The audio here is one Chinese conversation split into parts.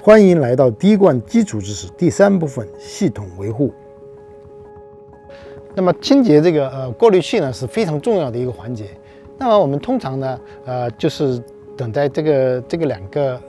欢迎来到滴灌基础知识第3部分系统维护。那么清洁这个过滤器呢是非常重要的一个环节。那么我们通常呢就是等待这两个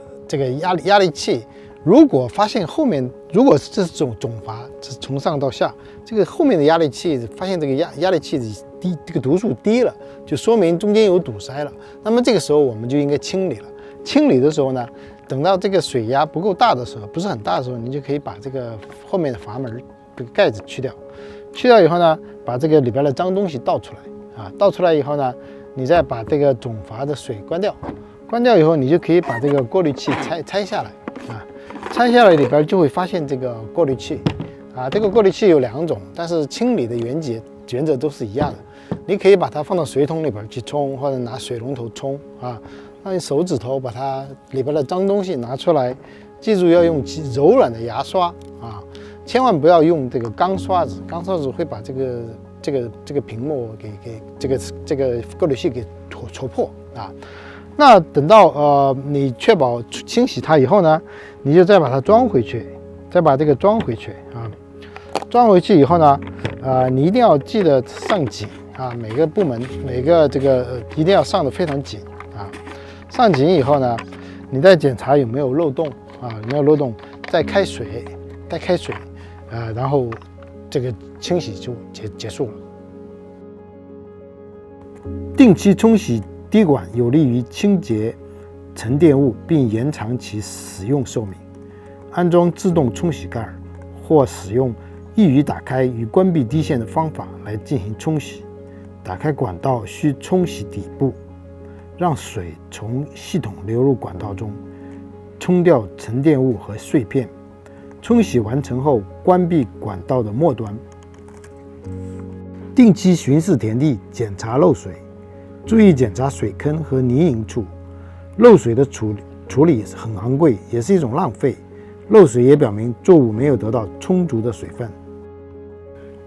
压力器，如果发现后面如果这是总阀是从上到下，这个后面的压力器发现这个压力器低，这个读数低了，就说明中间有堵塞了。那么这个时候我们就应该清理了。清理的时候呢，等到这个水压不够大的时候，不是很大的时候，你就可以把这个后面的阀门这个盖子去掉。去掉以后呢，把这个里边的脏东西倒出来啊，倒出来以后呢，你再把这个总阀的水关掉。关掉以后，你就可以把这个过滤器拆下来啊，拆下来里边就会发现这个过滤器啊。这个过滤器有2种，但是清理的原则都是一样的。你可以把它放到水桶里边去冲，或者拿水龙头冲啊。让你手指头把它里边的脏东西拿出来，记住要用柔软的牙刷啊，千万不要用这个钢刷子，钢刷子会把这个屏幕给这个过滤器给戳破啊。那等到你确保清洗它以后呢，你就再把它装回去，再把这个装回去啊。装回去以后呢，你一定要记得上紧啊，每个部门每个一定要上得非常紧啊。上紧以后呢，你再检查有没有漏洞啊，有没有漏洞，再开水，然后这个清洗就结束了。定期冲洗滴管有利于清洁沉淀物，并延长其使用寿命。安装自动冲洗盖或使用易于打开与关闭滴线的方法来进行冲洗。打开管道需冲洗底部，让水从系统流入管道中，冲掉沉淀物和碎片。冲洗完成后，关闭管道的末端。定期巡视田地，检查漏水，注意检查水坑和泥泞处。漏水的处理很昂贵，也是一种浪费。漏水也表明作物没有得到充足的水分。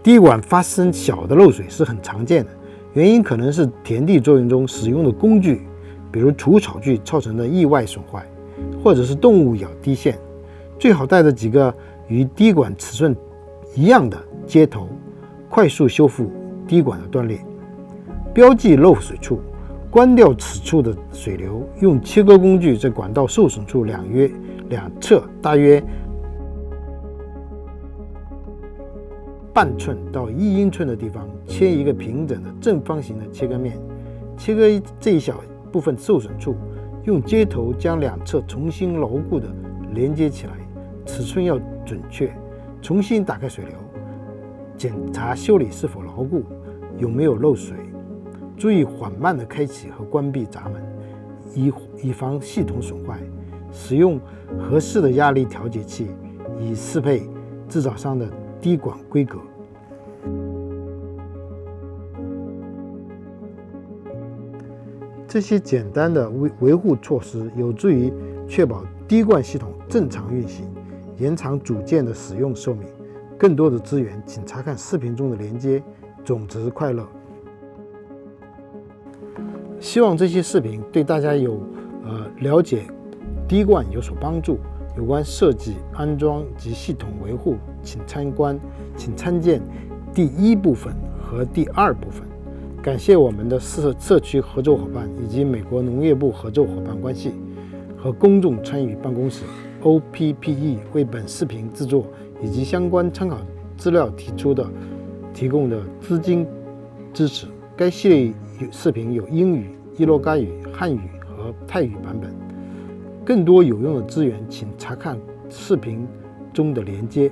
滴管发生小的漏水是很常见的，原因可能是田地作业中使用的工具，比如除草具造成的意外损坏，或者是动物咬滴线。最好带着几个与滴管尺寸一样的接头，快速修复滴管的断裂。标记漏水处，关掉此处的水流，用切割工具在管道受损处两侧大约半寸到1英寸的地方切一个平整的正方形的切割面，切割这一小部分受损处，用接头将2侧重新牢固的连接起来，尺寸要准确。重新打开水流，检查修理是否牢固，有没有漏水。注意缓慢的开启和关闭闸门，以防系统损坏。使用合适的压力调节器，以适配制造商的滴管规格。这些简单的维护措施有助于确保滴灌系统正常运行，延长组件的使用寿命。更多的资源请查看视频中的连接。种植快乐。希望这些视频对大家有了解滴灌有所帮助。有关设计、安装及系统维护，请参见第1部分和第2部分。感谢我们的社区合作伙伴以及美国农业部合作伙伴关系和公众参与办公室 OPPE 为本视频制作以及相关参考资料提供的资金支持。该系列视频有英语、伊洛嘎语、汉语和泰语版本。更多有用的资源，请查看视频中的连接。